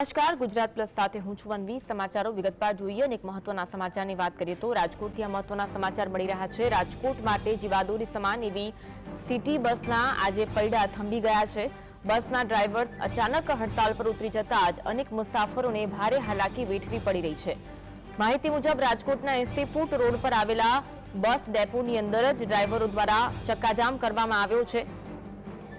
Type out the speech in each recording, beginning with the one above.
નમસ્કાર, ગુજરાત પ્લસ સાથે હું છું અન્વી। સમાચારો વિગતવાર જોઈએ અને એક મહત્વના સમાચારની વાત કરીએ તો રાજકોટથી આ મહત્વના સમાચાર મળી રહ્યા છે। રાજકોટ માટે જીવાદોરી સમાન એવી સિટી બસના આજે પૈડા થંભી ગયા છે। બસના ડ્રાઈવર્સ અચાનક હડતાલ પર ઉતરી જતા જ અનેક મુસાફરોને ભારે હાલાકી વેઠવી પડી રહી છે। માહિતી મુજબ રાજકોટના 80 ફૂટ રોડ પર આવેલા બસ ડેપોની અંદર જ ડ્રાઈવરો દ્વારા ચક્કાજામ કરવામાં આવ્યો છે।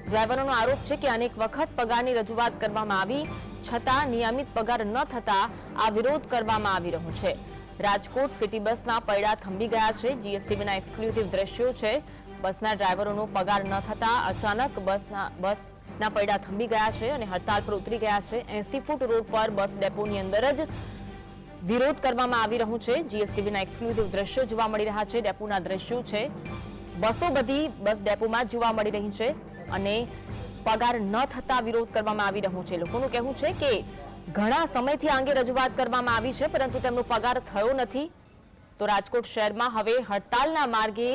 ડ્રાઈવરોનો આરોપ છે કે અનેક વખત પગારની રજૂઆત કરવામાં આવી છતાં નિયમિત પગાર ન થતા આ વિરોધ કરવામાં આવી રહ્યો છે। રાજકોટ સિટી બસના પૈડા થંભી ગયા છે। જીએસટીવીના એક્સક્લુઝિવ દ્રશ્યો છે। બસના ડ્રાઈવરોનો પગાર ન થતા અચાનક બસના પૈડા થંભી ગયા છે અને હડતાલ પર ઉતરી ગયા છે। 80 ફૂટ રોડ પર બસ ડેપોની અંદર જ વિરોધ કરવામાં આવી રહ્યો છે। જીએસટીવીના એક્સક્લુઝિવ દ્રશ્યો જોવા મળી રહ્યા છે। ડેપોના દ્રશ્યો છે। બસો બધી બસ ડેપોમાં જોવા મળી રહી છે અને પગાર ન થતા વિરોધ કરવામાં આવી રહ્યો છે। લોકોનું કહેવું છે કે ઘણા સમયથી આ અંગે રજૂઆત કરવામાં આવી છે પરંતુ તેમનો પગાર થયો નથી। તો રાજકોટ શહેરમાં હવે હડતાલના માર્ગે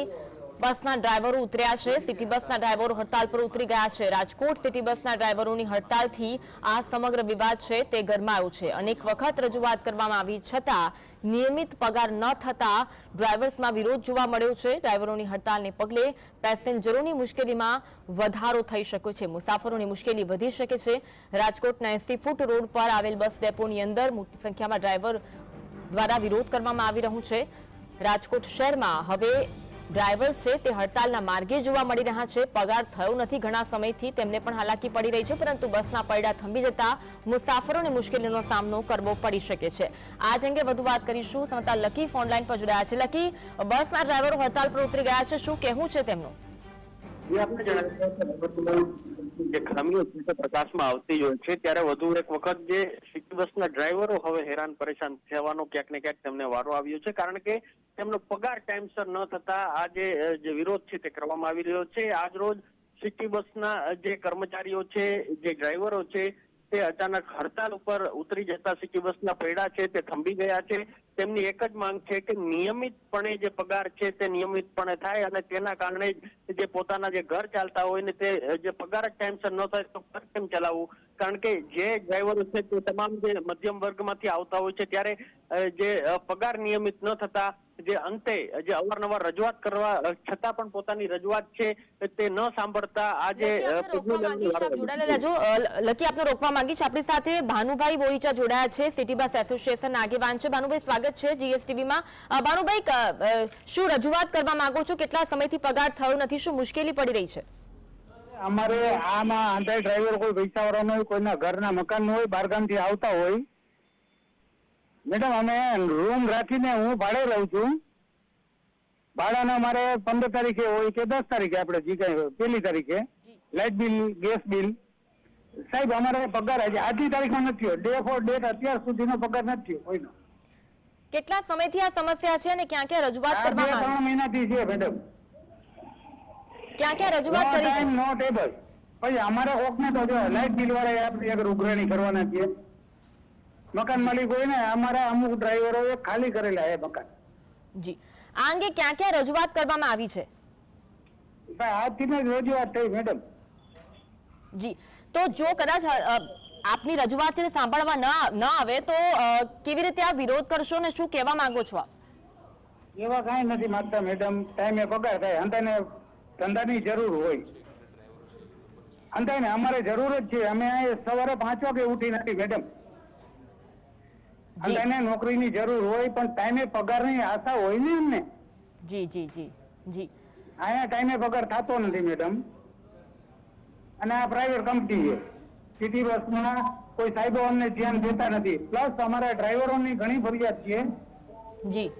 બસના ડ્રાઈવરો ઉતર્યા છે। સિટી બસના ડ્રાઈવરો હડતાલ પર ઉતરી ગયા છે। રાજકોટ સિટી બસના ડ્રાઈવરોની હડતાલથી આ સમગ્ર વિવાદ છે તે ગરમાયો છે। અનેક વખત રજૂઆત કરવામાં આવી છતાં નિયમિત પગાર ન થતા ડ્રાઈવર્સમાં વિરોધ જોવા મળ્યો છે। ડ્રાઈવરોની હડતાલને પગલે પેસેન્જરોની મુશ્કેલીમાં વધારો થઈ શકે છે, મુસાફરોની મુશ્કેલી વધી શકે છે। રાજકોટના 80 ફૂટ રોડ પર આવેલ બસ ડેપોની અંદર મોટી સંખ્યામાં ડ્રાઈવર દ્વારા વિરોધ કરવામાં આવી રહ્યો છે। રાજકોટ શહેરમાં હવે ડ્રાઈવર્સ છે તે હડતાલના માર્ગે જોવા મળી રહ્યા છે। પગાર થયો નથી ઘણા સમયથી, તેમને પણ હાલાકી પડી રહી છે પરંતુ બસના પૈડા થંભી જતા મુસાફરોને મુશ્કેલીનો સામનો કરવો પડી શકે છે। આજ અંગે વધુ વાત કરીશું। સંવાદદાતા લકી ફોનલાઈન પર જોડાયા છે। લકી, બસના ડ્રાઈવરો હડતાલ પર ઉતરી ગયા છે, શું કહેવું છે તેમનું? જે ખામીઓ છે પ્રકાશમાં આવતી જ હોય છે ત્યારે વધુ એક વખત જે સિટી બસના ડ્રાઈવરો હવે હેરાન પરેશાન થવાનો ક્યાંક ને ક્યાંક તેમને વારો આવ્યો છે, કારણ કે તેમનો પગાર ટાઈમસર ન થતા આ જે વિરોધ છે તે કરવામાં આવી રહ્યો છે। આજ રોજ સિટી બસના જે કર્મચારીઓ છે, જે ડ્રાઈવરો છે તે અચાનક હડતાલ ઉપર ઉતરી જતા સિટી બસના પૈડા છે તે થંભી ગયા છે। તેમની એક જ માંગ છે કે નિયમિતપણે જે પગાર છે તે નિયમિતપણે થાય અને તેના કારણે જે પોતાના જે ઘર ચાલતા હોય ને તે જે પગાર જ ટાઈમસર ન થાય તો ઘર કેમ ચલાવવું, કારણ કે જે ડ્રાઈવરો છે તે તમામ જે મધ્યમ વર્ગમાંથી આવતા હોય છે ત્યારે જે પગાર નિયમિત ન થતા જે અંતે જે અવારનવાર રજૂઆત કરવા છતાં પણ પોતાની રજૂઆત છે તે ન સાંભળતા આજે લકી આપને રોકવા માંગીશ। આપણી સાથે ભાનુભાઈ બોઈચા જોડાયા છે, સિટી બસ એસોસિએશનના આગેવાન છે। ભાનુભાઈ, સ્વાગત છે જીએસટીવીમાં। ભાનુભાઈ, શું રજૂઆત કરવા માંગો છો? કેટલા સમયથી પગાર થયો નથી, શું મુશ્કેલી પડી રહી છે? અમારે આમાં આંતર ડ્રાઈવર કોઈ પૈસાવાળા ન હોય, કોઈના ઘરના મકાન હોય, બહારગામથી આવતા હોય। મેડમ, અમે રૂમ રાખીને હું ભાડે રહું છું। ભાડાના મારે 15 તારીખે હોય કે 10 તારીખે, આપણે જે કઈ પહેલી તારીખે લાઇટ બિલ, ગેસ બિલ। સાહેબ, અમારે પગાર આજની તારીખમાં નથી થયો, ડે ફોર ડેટ અત્યાર સુધીનો પગાર નથી થયો કોઈનો। કેટલા સમયથી આ સમસ્યા છે અને ક્યાં ક્યાં રજૂઆત કરવામાં આવી? 3 મહિનાથી છે મેડમ। ક્યાં ક્યાં રજૂઆત કરી છે? નો ટેબલ। પછી અમારે કોકને તો જો લાઇટ બિલ વાળા આપણે એક ઉઘરાણી કરવાના છીએ। મકાન માલિક હોય ને, અમારા અમુક ડ્રાઈવરો ખાલી કરેલા એ મકાન। જી, આ અંગે ક્યાં ક્યાં રજૂઆત કરવામાં આવી છે? આજથી જ રજૂઆત થઈ મેડમ। જી, તો જો કદાચ આપની રજૂઆત છે સાંભળવા ન આવે તો કેવી રીતે આ વિરોધ કરશો ને શું કહેવા માંગો છો આપ? એવા કઈ નથી માંગતા મેડમ। ટાઈમે પગાર થાય, અંતાને ધંધાની જરૂર હોય, અંતાને અમારે જરૂર જ છે। અમે સવારે 5 વાગે ઉઠી નથી મેડમ, અંતાને નોકરીની જરૂર હોય પણ ટાઈમે પગારની આશા હોય ને અમને। જી જી જી જી, અહીંયા ટાઈમે પગાર થતો નથી મેડમ। અને આ પ્રાઇવેટ કંપની છે, સિટી બસમાં કોઈ સાહેબો અમને ધ્યાન દેતા નથી। પ્લસ અમારા ડ્રાઈવરોની ઘણી ફરિયાદ છે। જી,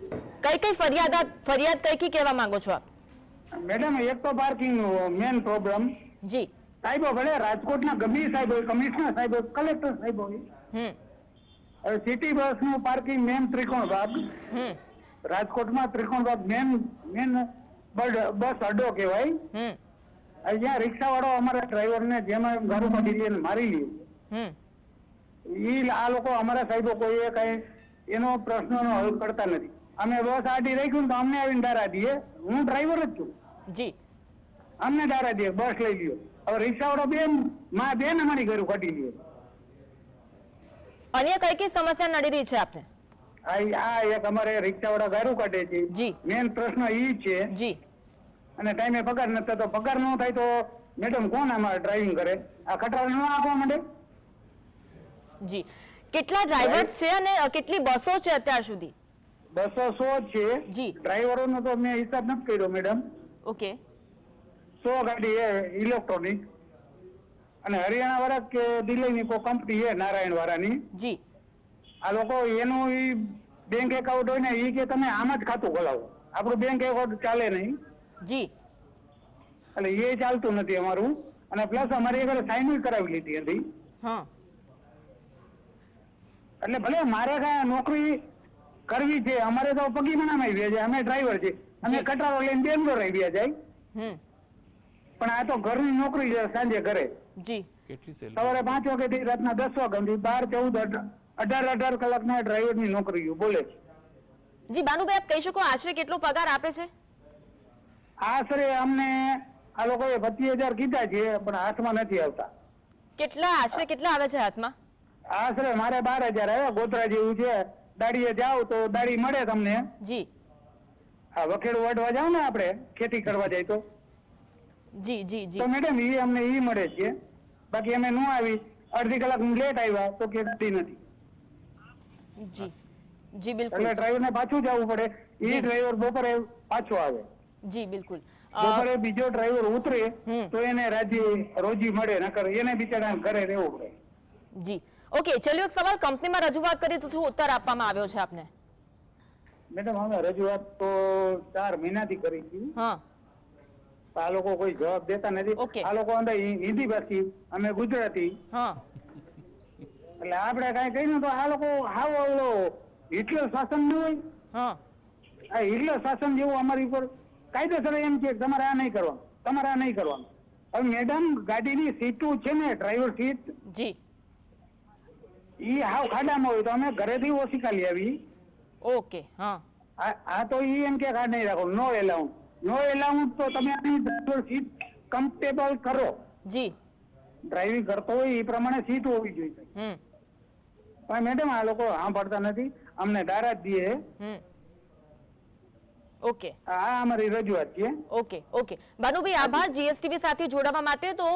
કઈ ફરિયાદ કઈ કહેવા માંગો છો આપ? મેડમ, એક તો પાર્કિંગ નો મેન પ્રોબ્લેમ। જી, સાહેબો ભલે રાજકોટના ગંભીર સાહેબ હોય, કમિશનર સાહેબ હોય, કલેક્ટર સાહેબ હોય, હવે સિટી બસ નું પાર્કિંગ મેન ત્રિકોણ ભાગ, રાજકોટમાં ત્રિકોણ ભાગ મેન બસ અડ્ડો કહેવાય। અહીંયા રિક્ષા વાળો અમારા ડ્રાઈવર ને જેમાં ગાડું કાઢી મારી લ્યો, આ લોકો અમારા સાહેબો કોઈ કઈ એનો પ્રશ્નનો હલ કરતા નથી। અમે બસ આડી રાખ્યું તો અમને આવીને ડારા દઈએ। હું ડ્રાઈવર જ છું જી, અમને ડારા દે, બસ લઈ લ્યો। હવે રિક્ષા વાળો બેન અમારી ઘરે કાઢી લ્યો। અન્ય કઈ કઈ સમસ્યા નડી રહી છે આપને? આ એક અમારે રિક્ષાવાળા ગારું કાઢે છે. જી. મેન પ્રશ્ન ઈ છે. જી. અને ટાઈમે પગાર નથી થતો. પગાર ન થાય તો મેડમ કોણ આમાં ડ્રાઇવિંગ કરે? આ ખટારા ન આપવા માંડે? જી. કેટલા ડ્રાઈવર્સ છે અને કેટલી બસો છે અત્યાર સુધી? 200 છે. જી. ડ્રાઈવરોનો તો મેં હિસાબ નથી કર્યો મેડમ. ઓકે. 100 ગાડી હે ઇલેક્ટ્રોનિક. અને હરિયાણા વાળા કે દિલ્હીની કોઈ કંપની હે નારાયણ વાળાની. જી. આ લોકો એનું ઈ બેંક એકાઉન્ટ હોય ને ઈ કે તમે આમ જ ખાતું ખોલાવો. આપણું બેંક એકાઉન્ટ ચાલે નહીં. જી. એટલે એ ચાલતું નથી અમારું. અને પ્લસ અમારી એક સાઇન કરાવી લીધી હતી. હા. એટલે ભલે મારે કઈ નોકરી કરવી છે, અમારે તો પગી મનામાં આવી છે, અમે ડ્રાઈવર છે, અમે કટારો લઈને બેંગ્લોર આવી જાય. પણ આ તો ઘરની નોકરી છે, સાંજે ઘરે. જી. સવારે 5 વાગ્યાથી રાતના 10 વાગ્યા સુધી 12, 14, 18 કલાકના ડ્રાઈવરની નોકરી બોલે છે. જી બાનુભાઈ, આપ કહી શકો આશરે કેટલો પગાર આપે છે? આશરે અમને આ લોકોએ 25,000 કીધા છે, પણ હાથમાં નથી આવતા. આશરે કેટલા આવે છે હાથમાં? આશરે મારે 12,000 આવે. ગોધરા જેવું છે. દાડીએ જાવ તો દાડી મળે તમને. જી. હા, વખેડ વાઢવા જાવ ને આપણે ખેતી કરવા જાય તો. જી જી જી. તો મેડમ ઈ અમને ઈ મળે છે. બાકી અમે નો આવી, અડધી કલાક લેટ આવ્યા તો કેટલી નથી. જી જી બિલકુલ. એટલે ડ્રાઈવરને પાછું જવું પડે. ઈ ડ્રાઈવર બપોરે પાછો આવે. જી બિલકુલ. બપોરે બીજો ડ્રાઈવર ઉતરે તો એને રોજી મળે, નકર એને બિચારા ઘરે રહેવું પડે. જી. ઓકે, ચલો એક સવાલ કંપનીમાં રજૂઆત કરી તો શું ઉત્તર આપવામાં આવ્યો છે આપને? મેડમ અમે રજૂઆત તો 4 મહિનાથી કરી છે. હા. આ લોકો કોઈ જવાબ દેતા નથી. આ લોકો અંદર હિન્દી ભાષી, અમે ગુજરાતી. હા. એટલે આપણે કઈ કહીને તો આ લોકો હાવ ઓલો હિટલર શાસન ન હોય. હા. આ હિટલર શાસન જેવું અમારી ઉપર કાયદેસર એમ છે તમારે આ નહીં કરવાનું, તમારે આ નહીં કરવાનું. હવે મેડમ ગાડીની સીટું છે ને, ડ્રાઈવર સીટ. જી. ઈ હાવ ખાડામાં હોય તો અમે ઘરેથી ઓછી ખાલી આવી. ઓકે. હા. આ તો ઈ એમ કે કાર્ડ નહીં રાખો, નો એલાઉન્સ. નો એલાઉન્સ તો તમે આની ડ્રાઈવર સીટ કમ્ફર્ટેબલ કરો. જી. ડ્રાઇવિંગ કરતો હોય એ પ્રમાણે સીટ હોવી જોઈએ. પણ મેડમ આ લોકો સાંભળતા નથી, અમને દારા જ દે. ઓકે. આ અમારી રજૂઆત છે. ઓકે ઓકે ભાનુભાઈ, આભાર જીએસટીવી સાથે જોડાવા માટે. તો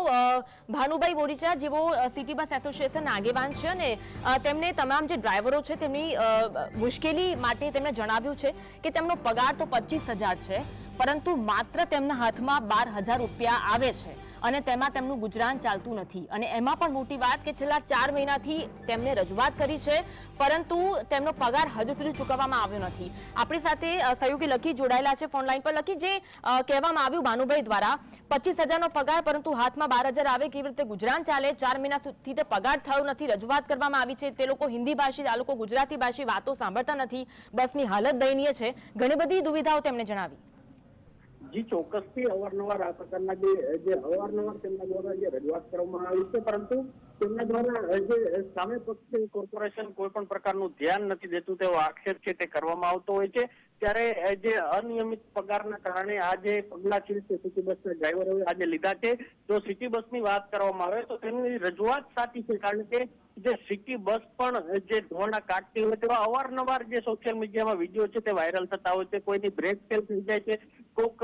ભાનુભાઈ બોરીચા જેવો સિટી બસ એસોસિએશનના આગેવાન છે અને તેમને તમામ જે ડ્રાઈવરો છે તેમની મુશ્કેલી માટે તેમણે જણાવ્યું છે કે તેમનો પગાર તો 25,000 છે, પરંતુ માત્ર તેમના હાથમાં 12,000 રૂપિયા આવે છે અને તેમાં તેમનું ગુજરાન ચાલતું નથી. અને એમાં પણ મોટી વાત કે છેલ્લા 4 મહિનાથી તેમને રજૂઆત કરી છે, પરંતુ તેમનો પગાર હજુ સુધી ચૂકવવામાં આવ્યો નથી. આપણી સાથે સહયોગી લકી જોડાયેલા છે ફોન લાઈન પર. લકી, જે કહેવામાં આવ્યું ભાનુભાઈ દ્વારા 25,000નો પગાર, પરંતુ હાથમાં 12,000 આવે, કેવી રીતે ગુજરાન ચાલે? 4 મહિના સુધી તે પગાર થયો નથી, રજૂઆત કરવામાં આવી છે. તે લોકો હિન્દી ભાષી, આ લોકો ગુજરાતી ભાષી, વાતો સાંભળતા નથી. બસની હાલત દયનીય છે. ઘણી બધી દુવિધાઓ તેમણે જણાવી. જી ચોક્કસથી અવારનવાર આ પ્રકારના જે અવારનવાર તેમના દ્વારા જે રજૂઆત કરવામાં આવી છે, પરંતુ તેમના દ્વારા જે સામે પક્ષે કોર્પોરેશન કોઈ પણ પ્રકારનું ધ્યાન નથી દેતું તેવો આક્ષેપ છે તે કરવામાં આવતો હોય છે. ત્યારે જે અનિયમિત પગારના કારણે આ જે પગલા છે તે સિટી બસના ડ્રાઈવરોએ આજે લીધા છે. જો સિટી બસની વાત કરવામાં આવે તો તેમની રજૂઆત સાચી છે, કારણ કે જે સિટી બસ પણ જે ધોરણા કાઢતી હોય તેવા અવારનવાર જે સોશિયલ મીડિયામાં વિડીયો છે તે વાયરલ થતા હોય છે. કોઈની બ્રેક ફેલ થઈ જાય છે, કોઈક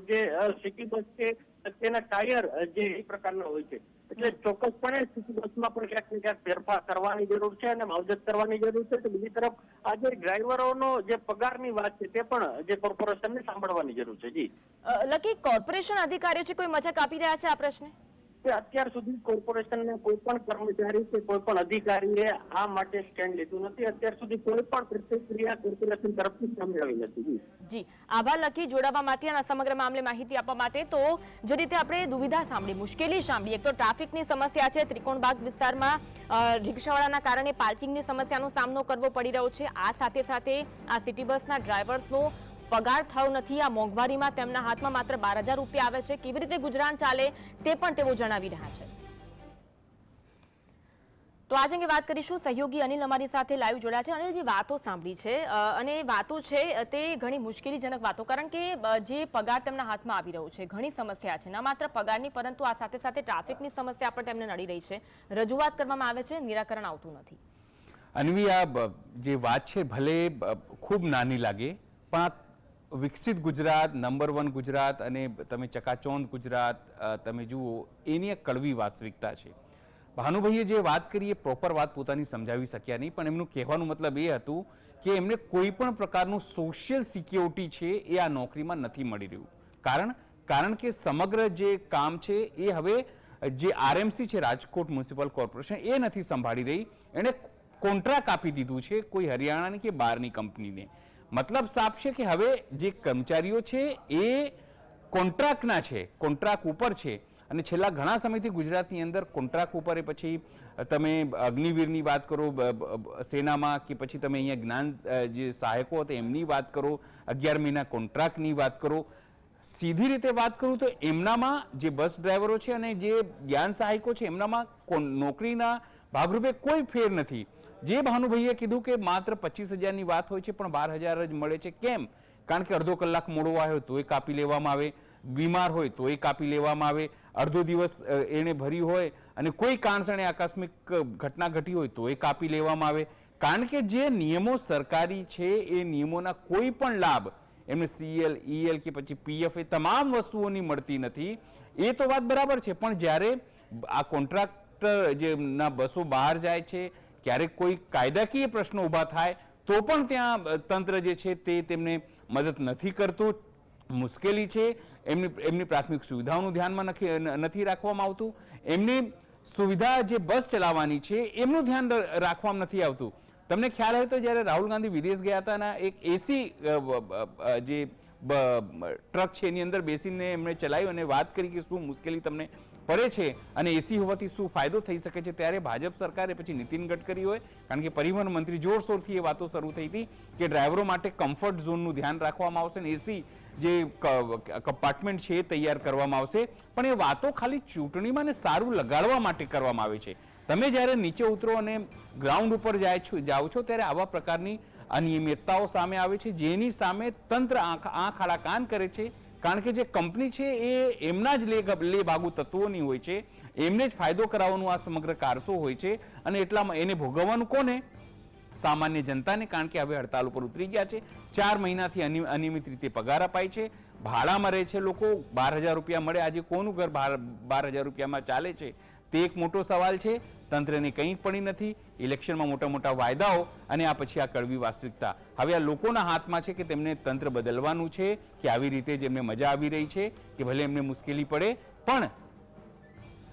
જે સિટી બસ છે તેના ટાયર જે એ પ્રકારના હોય છે. એટલે ચોક્કસપણે સિટી બસમાં પણ ક્યાંક ને ક્યાંક ફેરફાર કરવાની જરૂર છે અને માવજત કરવાની જરૂર છે. તો બીજી તરફ આ જે ડ્રાઈવરોનો જે પગારની વાત છે તે પણ જે કોર્પોરેશનને સાંભળવાની જરૂર છે. જી લકી, કોર્પોરેશન અધિકારીઓ છે કોઈ મજાક આપી રહ્યા છે આ પ્રશ્ને? અત્યાર સુધી કોર્પોરેશનના કોઈ પણ કર્મચારી કે કોઈ પણ અધિકારીએ આ માટે સ્ટેન્ડ લીધું નથી. અત્યાર સુધી કોઈ પણ પ્રતિક્રિયા કોર્પોરેશન તરફથી સામે આવી નથી. જી આભાર લકી જોડાવા માટે અને સમગ્ર મામલે માહિતી આપવા માટે. તો જે રીતે આપણે દુવિધા સાંભળી, મુશ્કેલી સાંભળી, એક તો ટ્રાફિકની સમસ્યા છે, ત્રિકોણબાગ વિસ્તારમાં રિક્ષાવાળાના કારણે પાર્કિંગની સમસ્યાનો સામનો કરવો પડી રહ્યો છે. આ સાથે સાથે આ સિટી બસના ડ્રાઈવર્સનો પગાર થયો નથી. આ મોંઘવારીમાં તેમના હાથમાં માત્ર 12,000 રૂપિયા આવે છે. કેવી રીતે ગુજરાન ચાલે તે પણ તેઓ જણાવી રહ્યા છે. તો આજે અંગે વાત કરીશું. સહયોગી અનિલ અમારી સાથે લાઈવ જોડ્યા છે. અનિલ, જે વાતો સાંભળી છે અને વાતો છે તે ઘણી મુશ્કેલીજનક વાતો, કારણ કે જે પગાર તેમના હાથમાં આવી રહ્યો છે, ઘણી સમસ્યા છે, ન માત્ર પગારની પરંતુ આ સાથે સાથે ટ્રાફિકની સમસ્યા પણ તેમને નડી રહી છે. રજૂઆત કરવામાં આવે છે, નિરાકરણ આવતું નથી. અન્વી, આ જે વાત છે ભલે ખૂબ નાની લાગે, પણ આ વિકસિત ગુજરાત, નંબર 1 ગુજરાત અને તમે ચકાચોંધ ગુજરાત તમે જુઓ, એની એક કડવી વાસ્તવિકતા છે. ભાનુભાઈએ જે વાત કરી એ પ્રોપર વાત પોતાની સમજાવી શક્યા નહીં, પણ એમનું કહેવાનું મતલબ એ હતું કે એમને કોઈ પણ પ્રકારનું સોશિયલ સિક્યોરિટી છે એ આ નોકરીમાં નથી મળી રહ્યું. કારણ કે સમગ્ર જે કામ છે એ હવે જે આરએમસી છે, રાજકોટ મ્યુનિસિપલ કોર્પોરેશન, એ નથી સંભાળી રહી. એણે કોન્ટ્રાક્ટ આપી દીધું છે કોઈ હરિયાણાની કે બહારની કંપનીને. મતલબ સાફ છે કે હવે જે કર્મચારીઓ છે એ કોન્ટ્રાક્ટના છે, કોન્ટ્રાક્ટ ઉપર છે. અને છેલ્લા ઘણા સમયથી ગુજરાતની અંદર કોન્ટ્રાક્ટ ઉપર, પછી તમે અગ્નિવીરની વાત કરો સેનામાં, કે પછી તમે અહીંયા જ્ઞાન જે સહાયકો હતા એમની વાત કરો, 11 મહિના કોન્ટ્રાક્ટની વાત કરો. સીધી રીતે વાત કરું તો એમનામાં જે બસ ડ્રાઈવરો છે અને જે જ્ઞાન સહાયકો છે એમનામાં નોકરીના ભાગરૂપે કોઈ ફેર નથી. જે ભાનુભાઈએ કીધું કે માત્ર 25,000ની વાત હોય છે પણ 12,000 જ મળે છે. કેમ? કારણ કે અડધો કલાક મોડો આવ્યો તો એ કાપી લેવામાં આવે, બીમાર હોય તો એ કાપી લેવામાં આવે, અડધો દિવસ એને ભર્યું હોય અને કોઈ કારણસર આકસ્મિક ઘટના ઘટી હોય તો એ કાપી લેવામાં આવે. કારણ કે જે નિયમો સરકારી છે એ નિયમોના કોઈ પણ લાભ એમને CL, EL કે પછી PF એ તમામ વસ્તુઓની મળતી નથી. એ તો વાત બરાબર છે, પણ જ્યારે આ કોન્ટ્રાક્ટર જે ના બસો બહાર જાય છે, ક્યારેક કોઈ કાયદાકીય પ્રશ્નો ઊભા થાય તો પણ ત્યાં તંત્ર જે છે તે તેમને મદદ નથી કરતું. મુશ્કેલી છે, એમની પ્રાથમિક સુવિધાઓનું ધ્યાનમાં નથી રાખવામાં આવતું. એમની સુવિધા જે બસ ચલાવવાની છે એમનું ધ્યાન રાખવામાં નથી આવતું. તમને ખ્યાલ હોય તો જ્યારે રાહુલ ગાંધી વિદેશ ગયા હતા ને એક એસી જે ટ્રક છે એની અંદર બેસીને એમણે ચલાવ્યું અને વાત કરી કે શું મુશ્કેલી તમને પડે છે અને એસી હોવાથી શું ફાયદો થઈ શકે છે, ત્યારે ભાજપ સરકારે, પછી નીતિન ગડકરી હોય, કારણ કે પરિવહન મંત્રી જોરશોરથી એ વાતો શરૂ થઈ હતી કે ડ્રાઈવરો માટે કમ્ફર્ટ ઝોનનું ધ્યાન રાખવામાં આવશે અને એસી જે કમ્પાર્ટમેન્ટ છે એ તૈયાર કરવામાં આવશે. પણ એ વાતો ખાલી ચૂંટણીમાં ને સારું લગાડવા માટે કરવામાં આવે છે. તમે જ્યારે નીચે ઉતરો અને ગ્રાઉન્ડ ઉપર જાઓ છો ત્યારે આવા પ્રકારની અનિયમિતતાઓ સામે આવે છે, જેની સામે તંત્ર આંખ આડા કાન કરે છે. કારણ કે જે કંપની છે એ એમના જ લે ભાગુ તત્વોની હોય છે, એમને જ ફાયદો કરાવવાનું આ સમગ્ર કારસો હોય છે. અને એટલામાં એને ભોગવવાનું કોને? સામાન્ય જનતાને. કારણ કે હવે હડતાલ ઉપર ઉતરી ગયા છે. 4 મહિનાથી અનિયમિત રીતે પગાર અપાય છે, ભાડામાં રહે છે લોકો, 12,000 રૂપિયા મળે. આજે કોનું ઘર 12,000 રૂપિયામાં ચાલે છે તે એક મોટો સવાલ છે. તંત્રને કંઈ પડી નથી. ઇલેક્શનમાં મોટા મોટા વાયદાઓ અને આ પછી આ કડવી વાસ્તવિકતા. હવે આ લોકોના હાથમાં છે કે તેમને તંત્ર બદલવાનું છે કે આવી રીતે જેમને મજા આવી રહી છે કે ભલે એમને મુશ્કેલી પડે પણ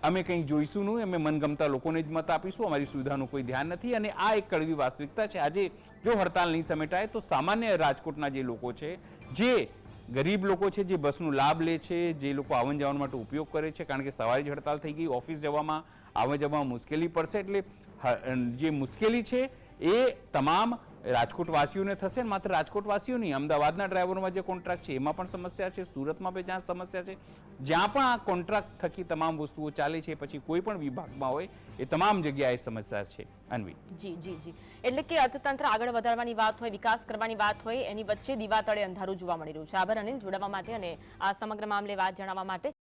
અમે કંઈ જોઈશું નહીં, અમે મનગમતા લોકોને જ મત આપીશું, અમારી સુવિધાનું કોઈ ધ્યાન નથી. અને આ એક કડવી વાસ્તવિકતા છે. આજે જો હડતાલ નહીં સમેટાય તો સામાન્ય રાજકોટના જે લોકો છે, જે ગરીબ લોકો છે, જે બસનો લાભ લે છે, જે લોકો આવન જવા માટે ઉપયોગ કરે છે, કારણ કે સવારે જ હડતાલ થઈ ગઈ, ઓફિસ જવામાં આવવા જવામાં મુશ્કેલી પડશે. એટલે જે મુશ્કેલી છે એ તમામ રાજકોટવાસીઓને થશે. માત્ર રાજકોટવાસીઓ નહીં, અમદાવાદના ડ્રાઈવરોમાં જે કોન્ટ્રાક્ટ છે એમાં પણ સમસ્યા છે, સુરતમાં પણ જ્યાં સમસ્યા છે, જ્યાં પણ આ કોન્ટ્રાક્ટ થકી તમામ વસ્તુઓ ચાલે છે, પછી કોઈ પણ વિભાગમાં હોય એ તમામ જગ્યાએ સમસ્યા છે. અન્વી જી જી જી એટલે કે અર્થતંત્ર આગળ વધારવાની વાત હોય, વિકાસ કરવાની વાત હોય, એની વચ્ચે દીવા તળે અંધારું જોવા મળી રહ્યું છે. આભાર અનિલ જોડાવા માટે અને આ સમગ્ર મામલે વાત જણાવવા માટે.